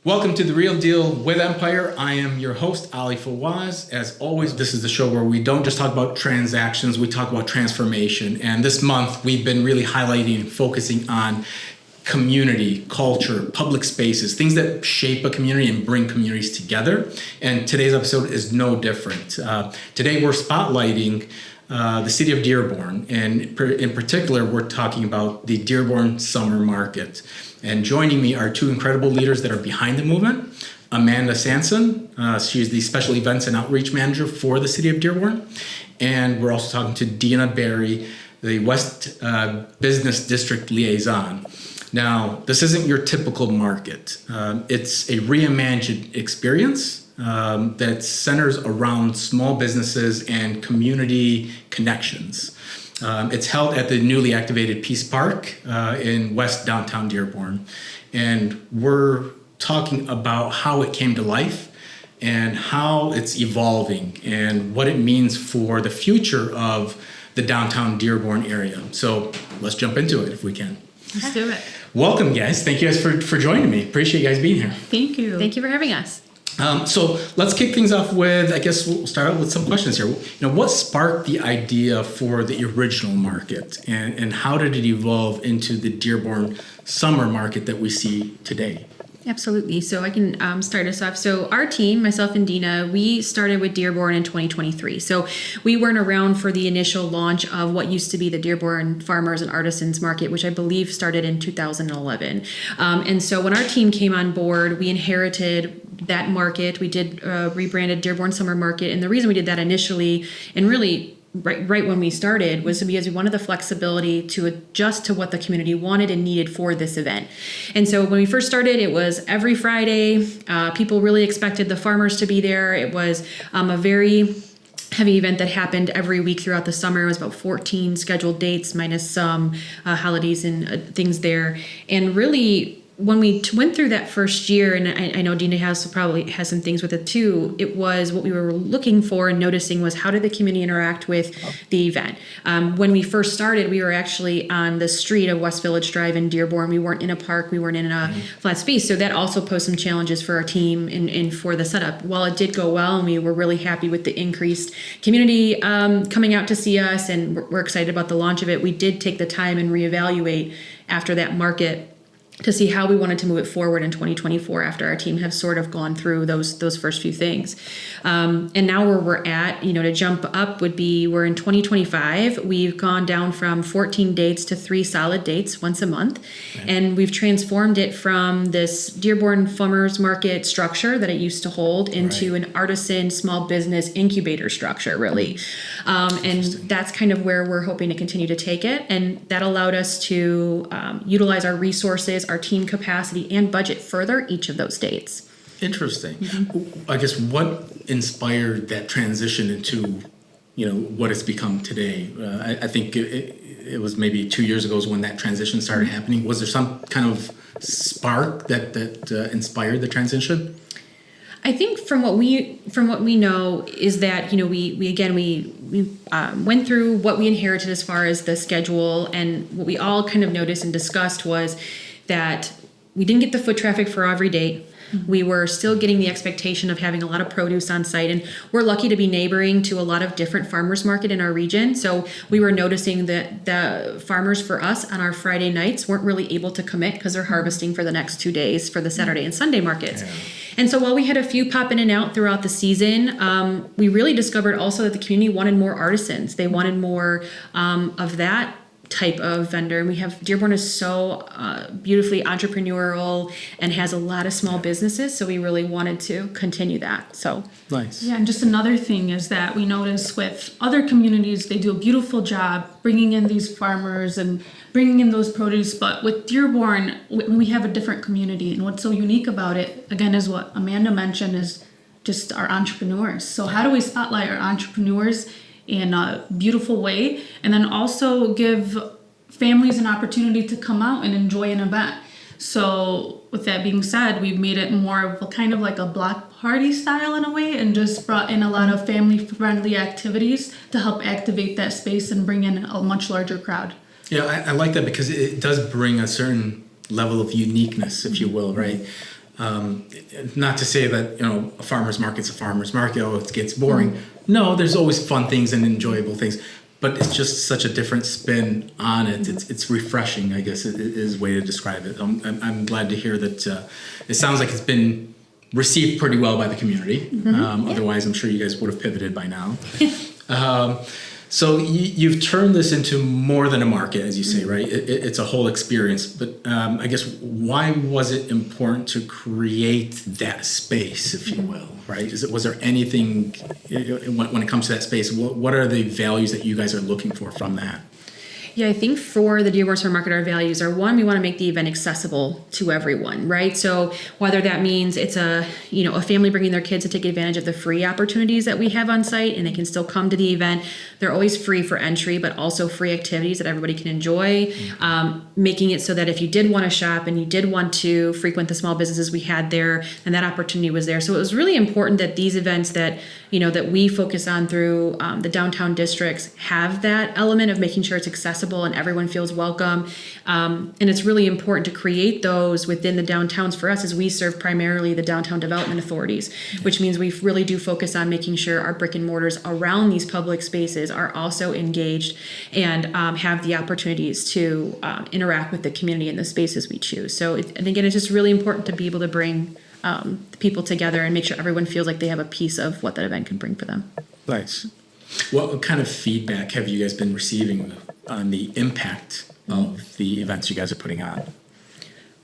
Welcome to The Real Deal with Empire. I am your host, Ali Fawaz. As always, this is the show where we don't just talk about transactions, we talk about transformation. And this month, we've been really highlighting and focusing on community, culture, public spaces, things that shape a community and bring communities together. And today's episode is no different. Today, we're spotlighting the City of Dearborn. And in particular, we're talking about the Dearborn Summer Market. And joining me are two incredible leaders that are behind the movement. Amanda Sancen, she's the Special Events and Outreach Manager for the City of Dearborn. And we're also talking to Deena Berri, the West Business District Liaison. Now, this isn't your typical market. It's a reimagined experience that centers around small businesses and community connections. It's held at the newly activated Peace Park in West Downtown Dearborn. And we're talking about how it came to life and how it's evolving and what it means for the future of the downtown Dearborn area. So let's jump into it if we can. Let's do it. Welcome, guys. Thank you guys for joining me. Appreciate you guys being here. Thank you. Thank you for having us. So let's kick things off with, I guess we'll start out with some questions here. What sparked the idea for the original market and how did it evolve into the Dearborn Summer Market that we see today? Absolutely. So I can start us off. So our team, myself and Deena, we started with Dearborn in 2023. So we weren't around for the initial launch of what used to be the Dearborn Farmers and Artisans Market, which I believe started in 2011. And so when our team came on board, we inherited that market. We did rebranded Dearborn Summer Market. And the reason we did that initially, and really right when we started, was because we wanted the flexibility to adjust to what the community wanted and needed for this event. And so when we first started, it was every Friday. People really expected the farmers to be there. It was a very heavy event that happened every week throughout the summer. It was about 14 scheduled dates minus some holidays and things there. And really, when we went through that first year, and I know Deena probably has some things with it too, it was what we were looking for and noticing was how did the community interact with the event. When we first started, we were actually on the street of West Village Drive in Dearborn. We weren't in a park, we weren't in a flat space. So that also posed some challenges for our team and for the setup. While it did go well and we were really happy with the increased community coming out to see us and we're excited about the launch of it, we did take the time and reevaluate after that market to see how we wanted to move it forward in 2024 after our team have sort of gone through those first few things. And now where we're at, to jump up would be we're in 2025. We've gone down from 14 dates to 3 solid dates once a month. Okay. And we've transformed it from this Dearborn Farmers Market structure that it used to hold into an artisan small business incubator structure, really. And that's kind of where we're hoping to continue to take it. And that allowed us to utilize our resources, our team capacity, and budget further each of those dates. Interesting. Mm-hmm. I guess what inspired that transition into, what it's become today? I think it was maybe 2 years ago is when that transition started happening. Was there some kind of spark that inspired the transition? I think from what we know is that we went through what we inherited as far as the schedule, and what we all kind of noticed and discussed was that we didn't get the foot traffic for every date. We were still getting the expectation of having a lot of produce on site, and we're lucky to be neighboring to a lot of different farmers market in our region. So we were noticing that the farmers for us on our Friday nights weren't really able to commit because they're harvesting for the next 2 days for the Saturday and Sunday markets. Yeah. And so while we had a few pop in and out throughout the season, we really discovered also that the community wanted more artisans. They wanted more of that type of vendor. And Dearborn is so beautifully entrepreneurial and has a lot of small businesses. So we really wanted to continue that. So nice. Yeah. And just another thing is that we notice with other communities, they do a beautiful job bringing in these farmers and bringing in those produce. But with Dearborn, we have a different community. And what's so unique about it, again, is what Amanda mentioned, is just our entrepreneurs. So how do we spotlight our entrepreneurs in a beautiful way, and then also give families an opportunity to come out and enjoy an event? So with that being said, we've made it more of a kind of like a block party style in a way, and just brought in a lot of family-friendly activities to help activate that space and bring in a much larger crowd. Yeah, I like that because it does bring a certain level of uniqueness, if you will, right? Not to say that, a farmer's market's a farmer's market, it gets boring. No, there's always fun things and enjoyable things, but it's just such a different spin on it. It's refreshing, I guess, is a way to describe it. I'm glad to hear that it sounds like it's been received pretty well by the community. Otherwise, I'm sure you guys would have pivoted by now. So you've turned this into more than a market, as you say, right? It's a whole experience. But I guess why was it important to create that space, if you will, right? Was there anything when it comes to that space? What are the values that you guys are looking for from that? Yeah, I think for the Dearborn Summer Market, our values are, one, we want to make the event accessible to everyone, right? So whether that means it's a family bringing their kids to take advantage of the free opportunities that we have on site, and they can still come to the event. They're always free for entry, but also free activities that everybody can enjoy. Making it so that if you did want to shop and you did want to frequent the small businesses we had there, and that opportunity was there. So it was really important that these events that we focus on through the downtown districts have that element of making sure it's accessible and everyone feels welcome. And it's really important to create those within the downtowns for us, as we serve primarily the downtown development authorities, which means we really do focus on making sure our brick and mortars around these public spaces are also engaged and have the opportunities to interact with the community in the spaces we choose. So and again, it's just really important to be able to bring the people together and make sure everyone feels like they have a piece of what that event can bring for them. Nice. What kind of feedback have you guys been receiving on the impact of the events you guys are putting on?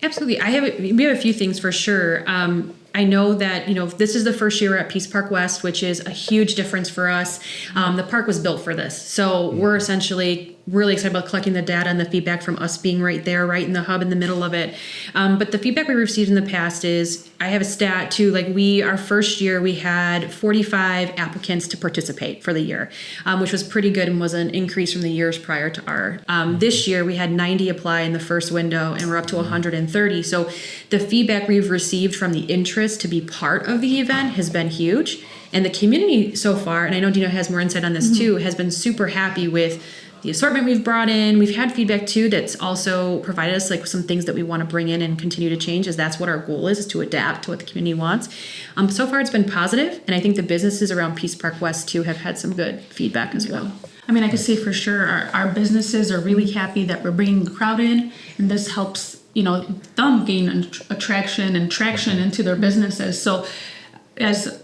Absolutely. We have a few things for sure. I know that, this is the first year at Peace Park West, which is a huge difference for us. The park was built for this. So we're essentially really excited about collecting the data and the feedback from us being right there, right in the hub in the middle of it. But the feedback we received in the past is, I have a stat too, our first year we had 45 applicants to participate for the year, which was pretty good and was an increase from the years prior to our. This year we had 90 apply in the first window and we're up to 130. So the feedback we've received from the interest to be part of the event has been huge. And the community so far, and I know Deena has more insight on this too, has been super happy with the assortment we've brought in. We've had feedback too that's also provided us some things that we want to bring in and continue to change, as that's what our goal is to adapt to what the community wants. So far it's been positive, and I think the businesses around Peace Park West too have had some good feedback as well. I mean, I could say for sure our businesses are really happy that we're bringing the crowd in, and this helps them gain attraction and traction into their businesses. So as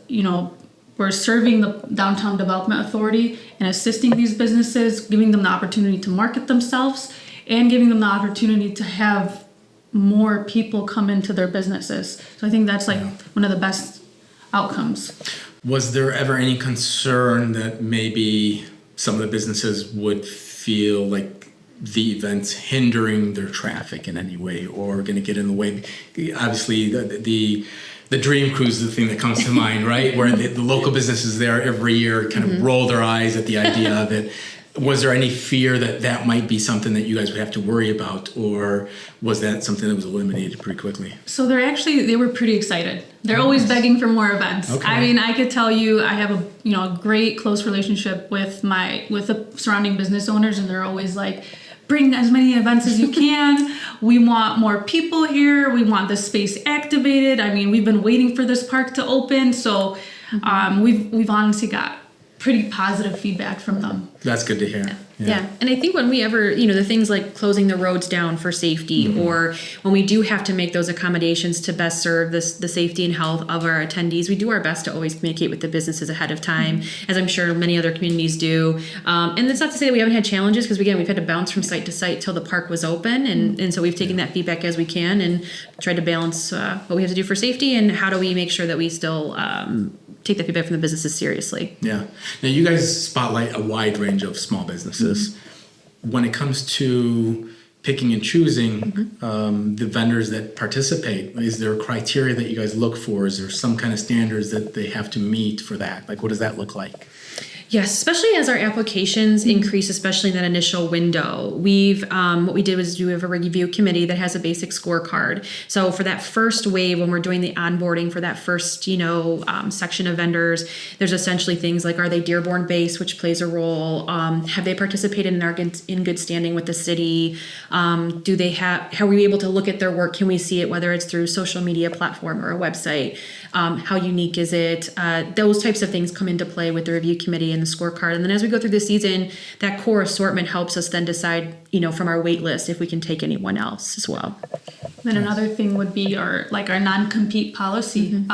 we're serving the Downtown Development Authority and assisting these businesses, giving them the opportunity to market themselves and giving them the opportunity to have more people come into their businesses. So I think that's one of the best outcomes. Was there ever any concern that maybe some of the businesses would feel like the event's hindering their traffic in any way or going to get in the way? Obviously, the Dream Cruise is the thing that comes to mind, right? Where the local businesses there every year kind of roll their eyes at the idea of it. Was there any fear that might be something that you guys would have to worry about, or was that something that was eliminated pretty quickly? So they were pretty excited. They're always begging for more events. Okay. I mean, I could tell you, I have a great close relationship with the surrounding business owners, and they're always like, bring as many events as you can. We want more people here. We want the space activated. I mean, we've been waiting for this park to open. So we've honestly got pretty positive feedback from them. That's good to hear. Yeah. And I think when we ever, the things like closing the roads down for safety, or when we do have to make those accommodations to best serve the safety and health of our attendees, we do our best to always communicate with the businesses ahead of time, as I'm sure many other communities do. And that's not to say that we haven't had challenges, because we've had to bounce from site to site till the park was open. And so we've taken that feedback as we can and tried to balance what we have to do for safety and how do we make sure that we still take the feedback from the businesses seriously. Yeah. Now, you guys spotlight a wide range of small businesses. When it comes to picking and choosing the vendors that participate, is there a criteria that you guys look for? Is there some kind of standards that they have to meet for that? What does that look like? Yes, especially as our applications increase, especially in that initial window. We've what we did was we have a review committee that has a basic scorecard. So for that first wave, when we're doing the onboarding for that first, section of vendors, there's essentially things like, are they Dearborn based, which plays a role? Have they participated in good standing with the city? Do they have? How are we able to look at their work? Can we see it, whether it's through social media platform or a website? How unique is it? Those types of things come into play with the review committee and the scorecard. And then as we go through the season, that core assortment helps us then decide, from our wait list, if we can take anyone else as well. Then another thing would be our non-compete policy.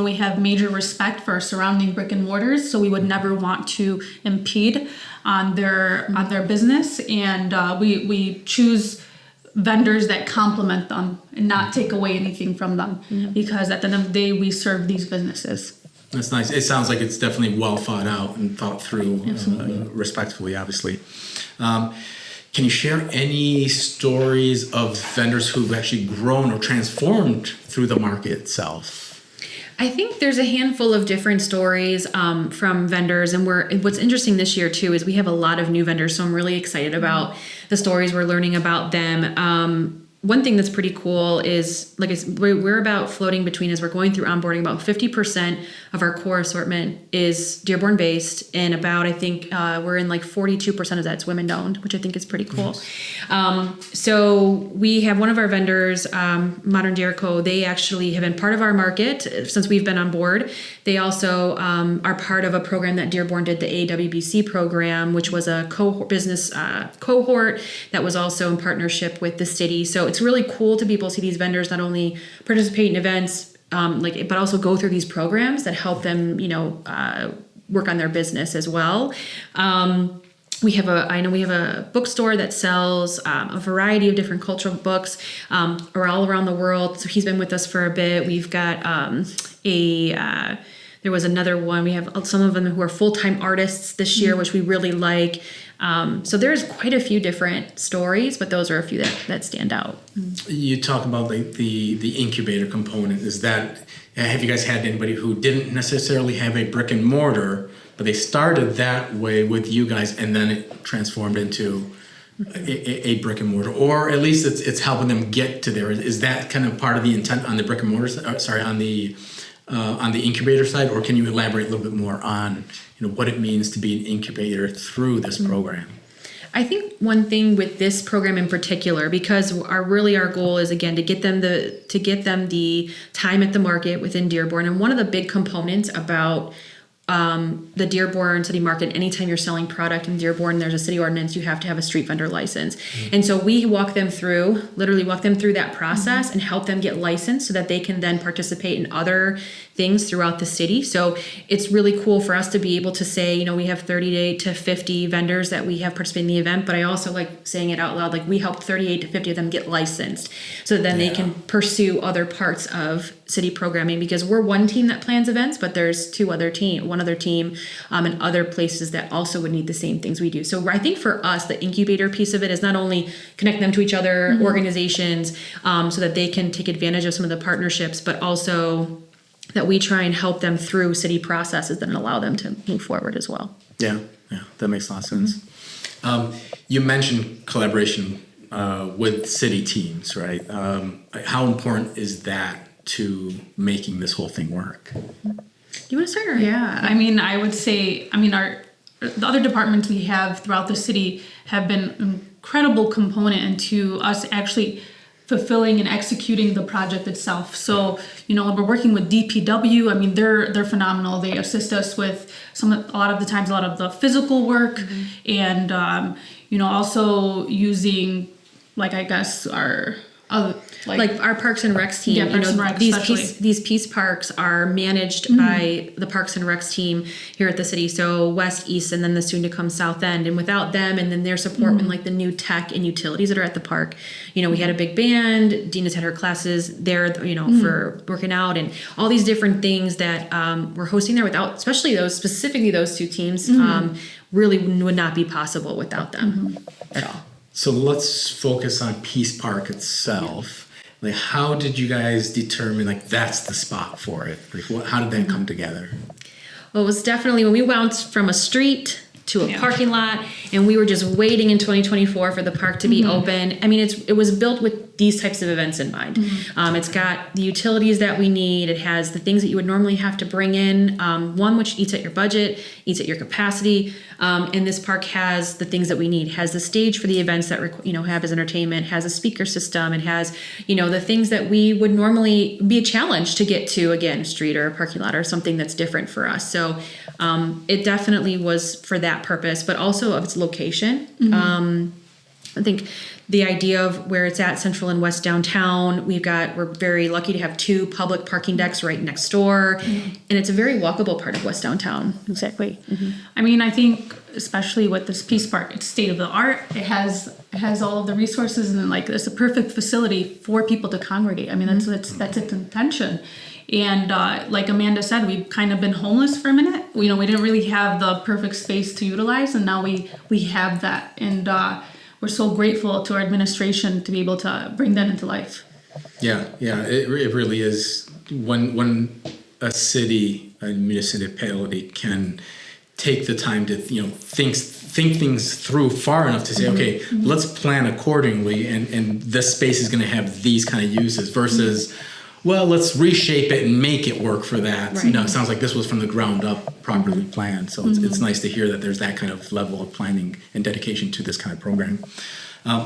We have major respect for our surrounding brick and mortars, so we would never want to impede on their business, and we choose vendors that complement them and not take away anything from them, because at the end of the day, we serve these businesses. That's nice. It sounds like it's definitely well thought out and thought through respectfully, obviously. Can you share any stories of vendors who've actually grown or transformed through the market itself? I think there's a handful of different stories from vendors, and what's interesting this year too is we have a lot of new vendors, so I'm really excited about the stories we're learning about them. One thing that's pretty cool is, we're about floating between, as we're going through onboarding, about 50% of our core assortment is Dearborn based, and about, I think, we're in 42% of that's women owned, which I think is pretty cool. So we have one of our vendors, Modern Jericho. They actually have been part of our market since we've been on board. They also are part of a program that Dearborn did, the AWBC program, which was a business cohort that was also in partnership with the city. So it's really cool to be able to see these vendors not only participate in events, but also go through these programs that help them, work on their business as well. We have a bookstore that sells a variety of different cultural books all around the world. So he's been with us for a bit. We've got there was another one. We have some of them who are full-time artists this year, which we really like. So there's quite a few different stories, but those are a few that stand out. You talk about the incubator component. Have you guys had anybody who didn't necessarily have a brick and mortar, but they started that way with you guys, and then it transformed into a brick and mortar, or at least it's helping them get to there? Is that kind of part of the intent on the brick and mortar? On the incubator side, or can you elaborate a little bit more on what it means to be an incubator through this program? I think one thing with this program in particular, because our goal is, again, to get them the time at the market within Dearborn. And one of the big components about the Dearborn City Market, anytime you're selling product in Dearborn, there's a city ordinance, you have to have a street vendor license. And so we literally walk them through that process and help them get licensed so that they can then participate in other things throughout the city. So it's really cool for us to be able to say, we have 38 to 50 vendors that we have participated in the event, but I also like saying it out loud, we helped 38 to 50 of them get licensed so that then they can pursue other parts of city programming, because we're one team that plans events, but there's one other team and other places that also would need the same things we do. So I think for us, the incubator piece of it is not only connect them to each other, organizations, so that they can take advantage of some of the partnerships, but also that we try and help them through city processes that allow them to move forward as well. Yeah, that makes a lot of sense. You mentioned collaboration with city teams, right? How important is that to making this whole thing work? You want to start? Yeah, I would say, the other departments we have throughout the city have been an incredible component into us actually fulfilling and executing the project itself. So, we're working with DPW. They're phenomenal. They assist us with a lot of the physical work, and also using our our Parks and Recs team. Yeah, Parks and Recs these peace parks are managed by the Parks and Recs team here at the city. So West, East, and then the soon to come South End. And without them and then their support and the new tech and utilities that are at the park, we had a big band. Deena's had her classes there, for working out and all these different things that we're hosting there without, specifically those two teams, really would not be possible without them at all. So let's focus on Peace Park itself. How did you guys determine that's the spot for it? How did that come together? Well, it was definitely when we bounced from a street to a Yeah. parking lot, and we were just waiting in 2024 for the park to be open. I mean, it was built with these types of events in mind. It's got the utilities that we need. It has the things that you would normally have to bring in. One which eats at your budget, eats at your capacity, and this park has the things that we need. It has the stage for the events that have as entertainment. It has a speaker system. It has the things that we would normally be a challenge to get to, again, a street or a parking lot or something that's different for us. So it definitely was for that purpose, but also of its location. I think the idea of where it's at, Central and West downtown, we're very lucky to have 2 public parking decks right next door, and it's a very walkable part of West downtown. Exactly. I mean, I think especially with this Peace Park, it's state of the art. It has all of the resources, and like it's a perfect facility for people to congregate. I mean, that's its intention. And like Amanda said, we've kind of been homeless for a minute. We didn't really have the perfect space to utilize, and now we have that. And we're so grateful to our administration to be able to bring that into life. Yeah, it really is. When a city, a municipality can take the time to think things through far enough to say, okay, let's plan accordingly, and this space is going to have these kind of uses versus, well, let's reshape it and make it work for that. Right. It sounds like this was from the ground up, properly planned. So it's nice to hear that there's that kind of level of planning and dedication to this kind of program.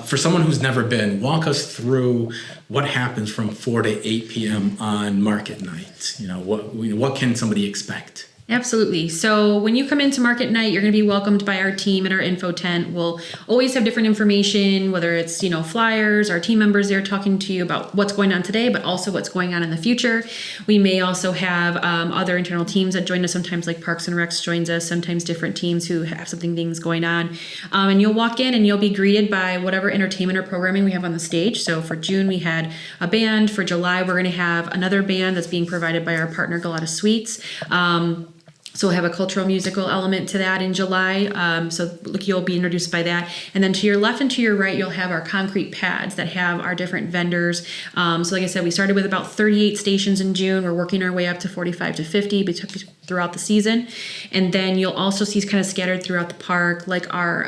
For someone who's never been, walk us through what happens from 4 to 8 p.m. on market night. What can somebody expect? Absolutely. So when you come into market night, you're going to be welcomed by our team at our info tent. We'll always have different information, whether it's, flyers, our team members there talking to you about what's going on today, but also what's going on in the future. We may also have other internal teams that join us. Sometimes like Parks and Recs joins us, sometimes different teams who have things going on. And you'll walk in and you'll be greeted by whatever entertainment or programming we have on the stage. So for June, we had a band. For July, we're going to have another band that's being provided by our partner, Galata Sweets. So we'll have a cultural musical element to that in July. So you'll be introduced by that. And then to your left and to your right, you'll have our concrete pads that have our different vendors. So like I said, we started with about 38 stations in June. We're working our way up to 45 to 50 throughout the season. And then you'll also see kind of scattered throughout the park, like our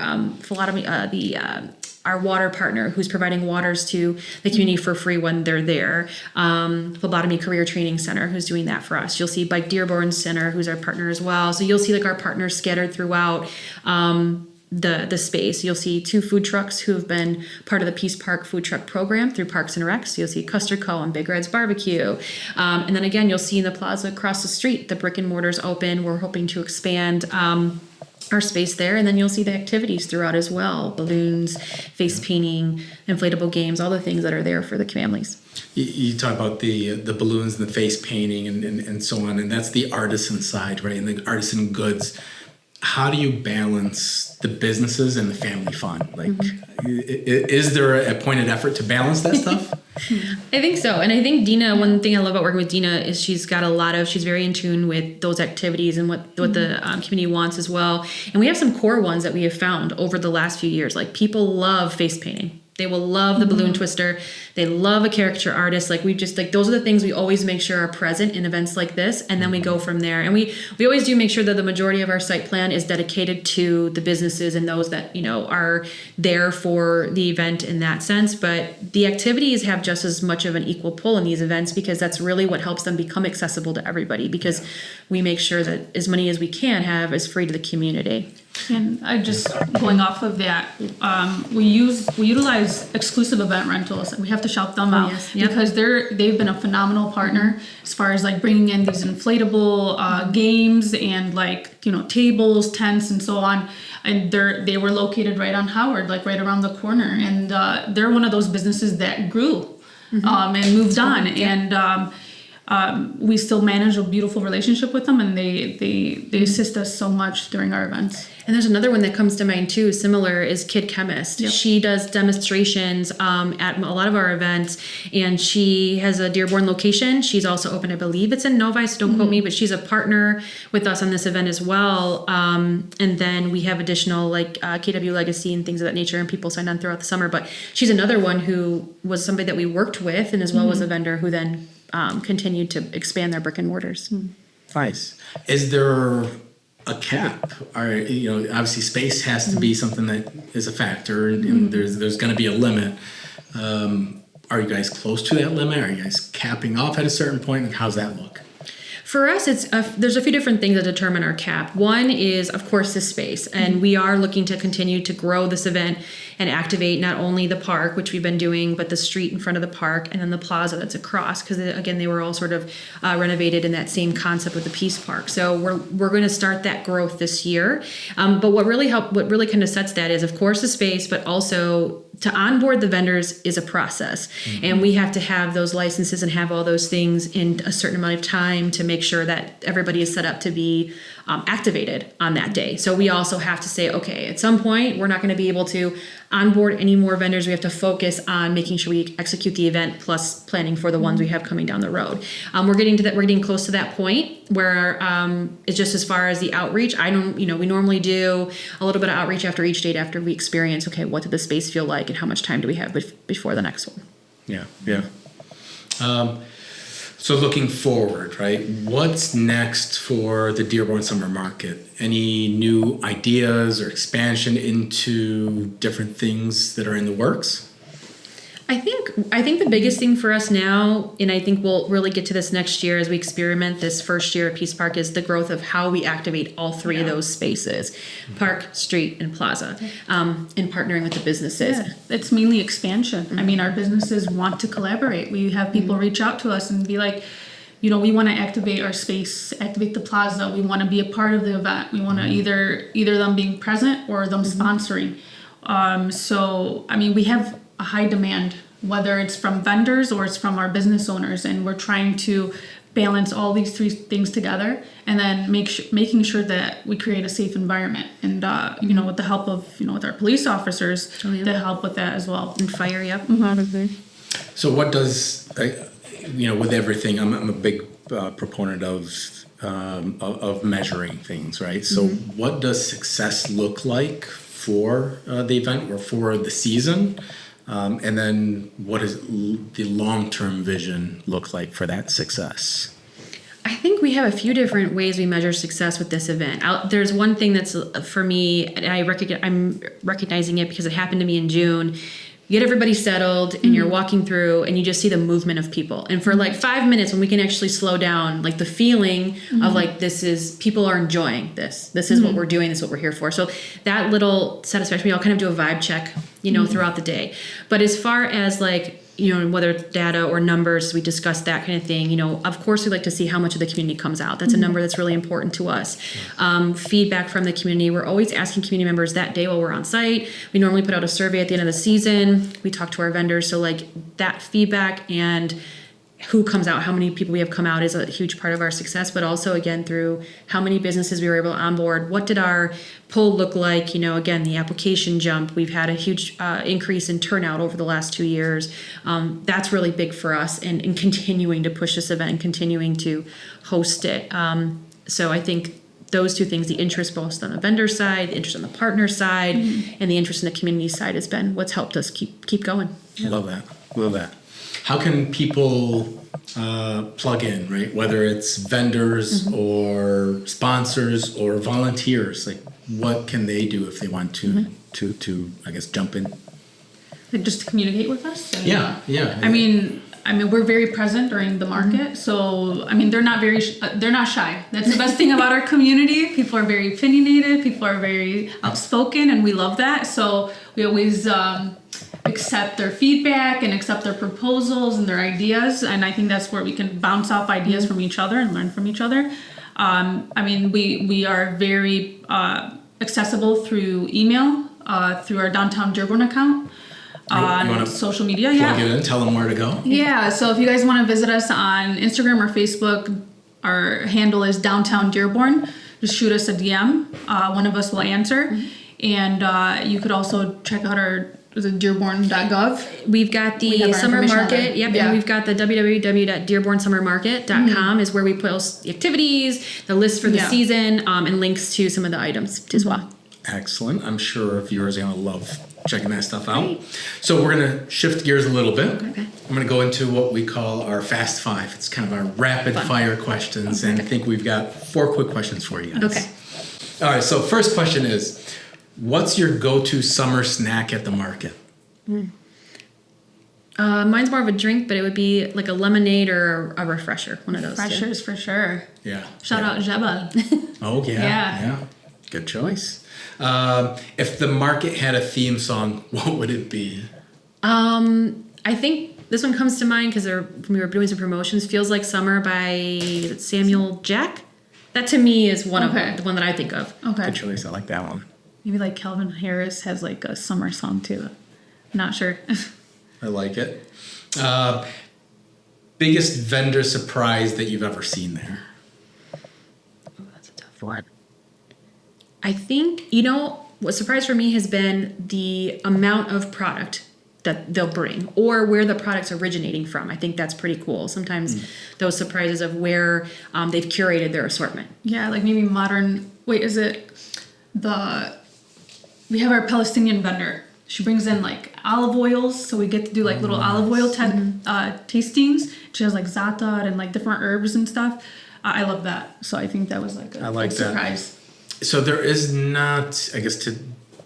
our water partner who's providing waters to the community for free when they're there. Phlebotomy Career Training Center, who's doing that for us. You'll see Dearborn Center, who's our partner as well. So you'll see like our partners scattered throughout the space. You'll see 2 food trucks who have been part of the Peace Park food truck program through Parks and Recs. So you'll see Custard Co. and Big Red's Barbecue. And then again, you'll see in the plaza across the street, the brick and mortar's open. We're hoping to expand our space there, and then you'll see the activities throughout as well: balloons, face painting, inflatable games, all the things that are there for the families. You talk about the balloons and the face painting and so on, and that's the artisan side, right? And the artisan goods. How do you balance the businesses and the family fun? Like, is there a pointed effort to balance that stuff? I think so. And I think Deena, one thing I love about working with Deena is she's very in tune with those activities and what the community wants as well. And we have some core ones that we have found over the last few years. Like, people love face painting. They will love the balloon twister. They love a caricature artist. Like, those are the things we always make sure are present in events like this. And then we go from there. And we always do make sure that the majority of our site plan is dedicated to the businesses and those that, are there for the event in that sense. But the activities have just as much of an equal pull in these events, because that's really what helps them become accessible to everybody, because we make sure that as many as we can have is free to the community. And I just going off of that, we utilize exclusive event rentals. We have to shout them out because they've been a phenomenal partner as far as like bringing in these inflatable games and like tables, tents, and so on. And they were located right on Howard, like right around the corner. And they're one of those businesses that grew and moved on. And we still manage a beautiful relationship with them, and they assist us so much during our events. And there's another one that comes to mind too, similar, is Kid Chemist. Yep. She does demonstrations at a lot of our events, and she has a Dearborn location. She's also open, I believe it's in Novi, so don't quote me, but she's a partner with us on this event as well. And then we have additional like KW Legacy and things of that nature, and people signed on throughout the summer. But she's another one who was somebody that we worked with, and as well was a vendor who then continued to expand their brick and mortars. Nice. Is there a cap? Or, obviously space has to be something that is a factor, and there's going to be a limit. Are you guys close to that limit? Are you guys capping off at a certain point? And how's that look? For us, there's a few different things that determine our cap. One is, of course, the space, and we are looking to continue to grow this event and activate not only the park, which we've been doing, but the street in front of the park and then the plaza that's across, because again, they were all sort of renovated in that same concept with the Peace Park. So we're going to start that growth this year. But what really kind of sets that is, of course, the space, but also to onboard the vendors is a process, and we have to have those licenses and have all those things in a certain amount of time to make sure that everybody is set up to be activated on that day. So we also have to say, okay, at some point, we're not going to be able to onboard any more vendors. We have to focus on making sure we execute the event plus planning for the ones we have coming down the road. We're getting close to that point where it's just as far as the outreach. We normally do a little bit of outreach after each date after we experience, okay, what did the space feel like and how much time do we have before the next one? Yeah. So looking forward, right? What's next for the Dearborn Summer Market? Any new ideas or expansion into different things that are in the works? I think the biggest thing for us now, and I think we'll really get to this next year as we experiment this first year at Peace Park, is the growth of how we activate all three of those spaces, park, street, and plaza, and partnering with the businesses. Yeah, it's mainly expansion. I mean, our businesses want to collaborate. We have people reach out to us and be like, we want to activate our space, activate the plaza. We want to be a part of the event. We want to either them being present or them sponsoring. We have a high demand, whether it's from vendors or it's from our business owners, and we're trying to balance all these three things together, and then making sure that we create a safe environment, and with the help of with our police officers to help with that as well, And fire, yep. So what does with everything? I'm a big proponent of measuring things, right? So what does success look like for the event or for the season? And then what does the long-term vision look like for that success? I think we have a few different ways we measure success with this event. There's one thing that's, for me, and I'm recognizing it because it happened to me in June. You get everybody settled and you're walking through and you just see the movement of people. And for like 5 minutes, when we can actually slow down, like the feeling of like, people are enjoying this. This is what we're doing. This is what we're here for. So that little satisfaction, we all kind of do a vibe check, throughout the day. But as far as like, whether it's data or numbers, we discussed that kind of thing. Of course, we like to see how much of the community comes out. That's a number that's really important to us. Feedback from the community. We're always asking community members that day while we're on site. We normally put out a survey at the end of the season. We talk to our vendors. So like that feedback and who comes out, how many people we have come out is a huge part of our success, but also again through how many businesses we were able to onboard. What did our poll look like? Again, the application jump. We've had a huge increase in turnout over the last 2 years. That's really big for us, and continuing to push this event and continuing to host it. So I think those two things, the interest both on the vendor side, the interest on the partner side, and the interest in the community side has been what's helped us keep going. Yeah. Love that. How can people plug in, right? Whether it's vendors or sponsors or volunteers, like what can they do if they want to I guess jump in? Like just to communicate with us. And, Yeah. I mean, we're very present during the market, so they're not shy. That's the best thing about our community. People are very opinionated. People are very outspoken, and we love that. So we always accept their feedback and accept their proposals and their ideas, and I think that's where we can bounce off ideas from each other and learn from each other. We are very accessible through email, through our Downtown Dearborn account. On social media, plug it in, tell them where to go. Yeah, so if you guys want to visit us on Instagram or Facebook, our handle is Downtown Dearborn. Just shoot us a DM. One of us will answer. And you could also check out our dearborn.gov. We've got the summer market. Yep. And we've got the www.dearbornsummermarket.com is where we post the activities, the list for the season, and links to some of the items as well. Excellent. I'm sure viewers are going to love checking that stuff out. Right. So we're going to shift gears a little bit. Okay. I'm going to go into what we call our Fast Five. It's kind of our rapid fire questions, and I think we've got 4 quick questions for you guys. Okay. All right, so first question is, what's your go-to summer snack at the market? Mine's more of a drink, but it would be like a lemonade or a refresher, one of those. Freshers for sure. Yeah. Shout out Jebel. Oh, yeah. Yeah. Yeah. Good choice. If the market had a theme song, what would it be? I think this one comes to mind because we were doing some promotions. Feels Like Summer by Samuel Jack. That to me is the one that I think of. Okay. Good choice. I like that one. Maybe like Calvin Harris has like a summer song too. Not sure. I like it. Biggest vendor surprise that you've ever seen there? That's a tough one. I think, what surprise for me has been the amount of product that they'll bring or where the product's originating from. I think that's pretty cool. Sometimes those surprises of where they've curated their assortment. Yeah, like maybe modern. Wait, is it we have our Palestinian vendor. She brings in like olive oils, so we get to do like little olive oil tastings. She has like za'atar and like different herbs and stuff. I love that. So I think that was like a big surprise. So there is not, I guess to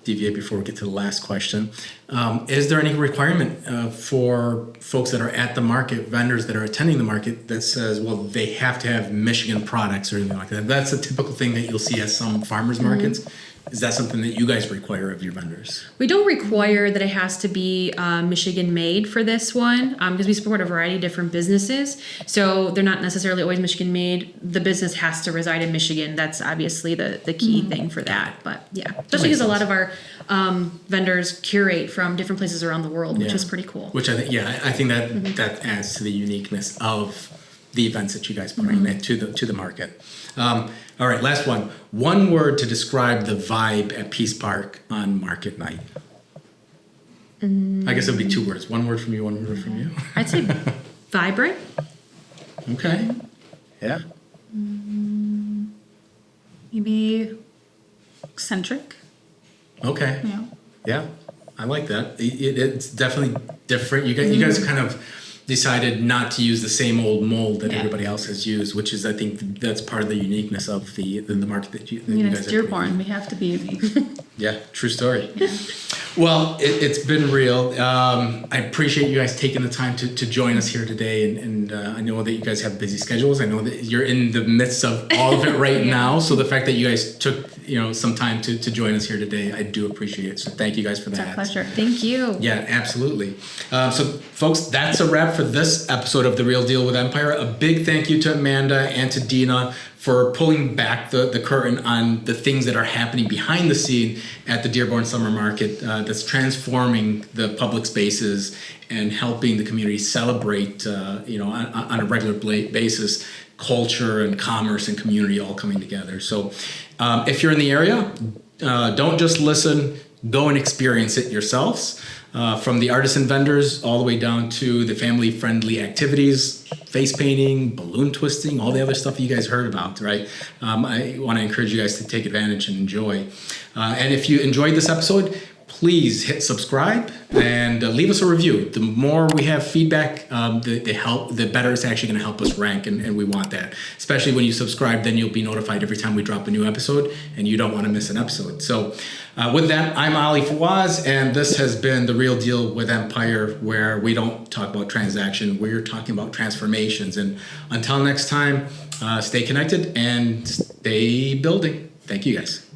deviate before we get to the last question, is there any requirement for folks that are at the market, vendors that are attending the market, that says, well, they have to have Michigan products or anything like that? That's a typical thing that you'll see at some farmers markets. Is that something that you guys require of your vendors? We don't require that it has to be Michigan made for this one because we support a variety of different businesses. So they're not necessarily always Michigan made. The business has to reside in Michigan. That's obviously the key thing for that. But yeah, especially because a lot of our vendors curate from different places around the world, which is pretty cool. Which I think that that adds to the uniqueness of the events that you guys bring to the market. All right, last one. One word to describe the vibe at Peace Park on market night. I guess it would be 2 words. 1 word from you, 1 word from you. I'd say vibrant. Okay. Yeah. Maybe eccentric. Okay. Yeah. Yeah. I like that. It's definitely different. You guys kind of decided not to use the same old mold that everybody else has used, which is, I think, that's part of the uniqueness of the market that you guys it's Dearborn. We have to be unique. Yeah, true story. Yeah. Well, it's been real. I appreciate you guys taking the time to join us here today, and I know that you guys have busy schedules. I know that you're in the midst of all of it right now. So the fact that you guys took some time to join us here today, I do appreciate it. So thank you guys for that. It's our pleasure. Thank you. Yeah, absolutely. So folks, that's a wrap for this episode of The Real Deal with Empire. A big thank you to Amanda and to Deena for pulling back the curtain on the things that are happening behind the scene at the Dearborn Summer Market that's transforming the public spaces and helping the community celebrate, on a regular basis, culture and commerce and community all coming together. So if you're in the area, don't just listen, go and experience it yourselves. From the artisan vendors all the way down to the family-friendly activities, face painting, balloon twisting, all the other stuff you guys heard about, right? I want to encourage you guys to take advantage and enjoy. And if you enjoyed this episode, please hit subscribe and leave us a review. The more we have feedback, the better it's actually going to help us rank, and we want that. Especially when you subscribe, then you'll be notified every time we drop a new episode, and you don't want to miss an episode. So with that, I'm Ali Fawaz, and this has been The Real Deal with Empire, where we don't talk about transaction, we're talking about transformations. And until next time, stay connected and stay building. Thank you guys.